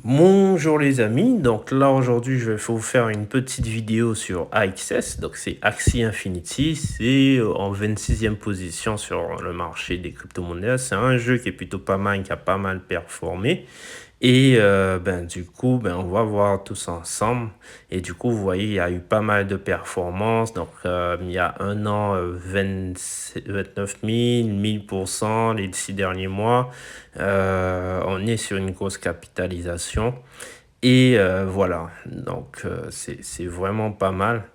Bonjour les amis, donc là aujourd'hui je vais vous faire une petite vidéo sur AXS, donc c'est Axie Infinity, c'est en 26e position sur le marché des crypto-monnaies, c'est un jeu qui est plutôt pas mal, qui a pas mal performé et du coup, on va voir tous ensemble et du coup, vous voyez, il y a eu pas mal de performances, donc il y a un an, 29 000, 1000% les 6 derniers mois, on est sur une grosse capitalisation et voilà, donc c'est vraiment pas mal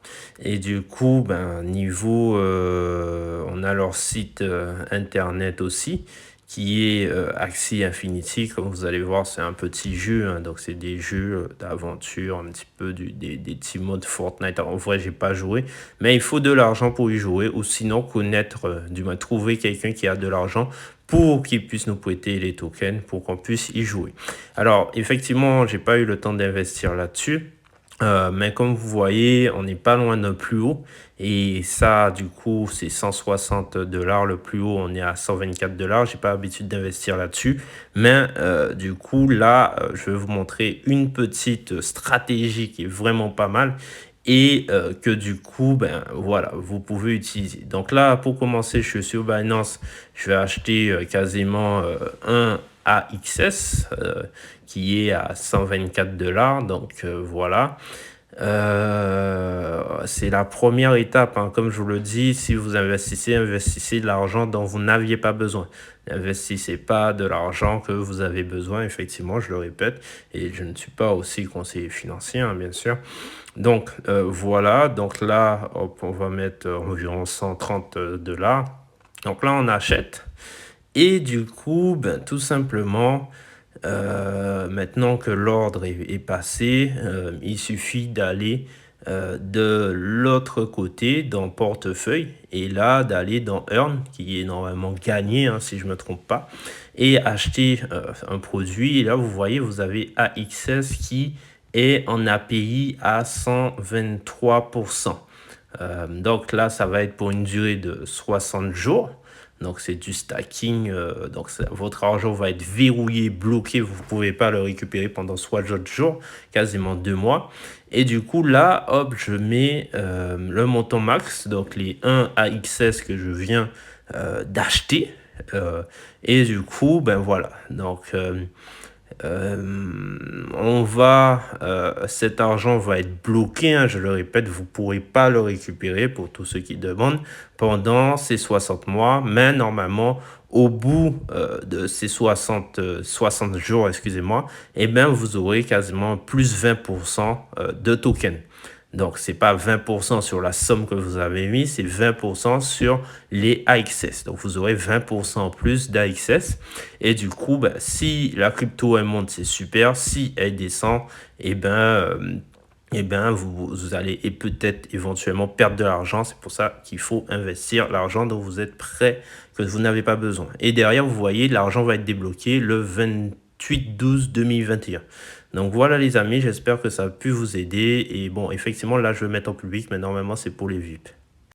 et du coup, niveau, on a leur site, internet aussi qui est, Axie Infinity. Comme vous allez voir, c'est un petit jeu, hein, donc c'est des jeux, d'aventure, un petit peu des petits modes Fortnite. En vrai, j'ai pas joué, mais il faut de l'argent pour y jouer ou sinon connaître, du moins trouver quelqu'un qui a de l'argent pour qu'il puisse nous prêter les tokens pour qu'on puisse y jouer. Alors effectivement, j'ai pas eu le temps d'investir là-dessus, mais comme vous voyez, on n'est pas loin d'un plus haut et ça, du coup, c'est 160 le plus haut, on est à 124 $. J'ai pas l'habitude d'investir là-dessus, mais du coup, là, je vais vous montrer une petite stratégie qui est vraiment pas mal et que du coup, voilà, vous pouvez utiliser. Donc là, pour commencer, je suis sur Binance, je vais acheter quasiment un AXS qui est à 124 $. Donc voilà. C'est la première étape, hein. Comme je vous le dis, si vous investissez, investissez de l'argent dont vous n'aviez pas besoin. N'investissez pas de l'argent que vous avez besoin, effectivement, je le répète, et je ne suis pas aussi conseiller financier, hein, bien sûr. Donc voilà, donc là, hop, on va mettre environ 130 $. Donc là, on achète. Et du coup, tout simplement, maintenant que l'ordre est passé, il suffit d'aller de l'autre côté dans portefeuille et là d'aller dans Earn qui est normalement gagné, hein, si je me trompe pas, et acheter un produit. Et là, vous voyez, vous avez AXS qui est en API à 123%. Donc là, ça va être pour une durée de 60 jours. Donc c'est du stacking, donc votre argent va être verrouillé, bloqué, vous ne pouvez pas le récupérer pendant 60 jours, quasiment 2 mois. Et du coup là, hop, je mets le montant max, donc les 1 AXS que je viens d'acheter. Et du coup, voilà. Donc cet argent va être bloqué, hein, je le répète, vous ne pourrez pas le récupérer pour tous ceux qui demandent pendant ces 60 mois, mais normalement, au bout de ces 60 jours, excusez-moi, vous aurez quasiment plus 20% de tokens. Donc, c'est pas 20% sur la somme que vous avez mis, c'est 20% sur les AXS. Donc, vous aurez 20% en plus d'AXS. Et du coup, si la crypto elle monte, c'est super. Si elle descend, vous allez peut-être éventuellement perdre de l'argent. C'est pour ça qu'il faut investir l'argent dont vous êtes prêt, que vous n'avez pas besoin. Et derrière, vous voyez, l'argent va être débloqué le 28/12/2021. Donc voilà les amis, j'espère que ça a pu vous aider. Et bon, effectivement, là, je vais mettre en public, mais normalement, c'est pour les VIP.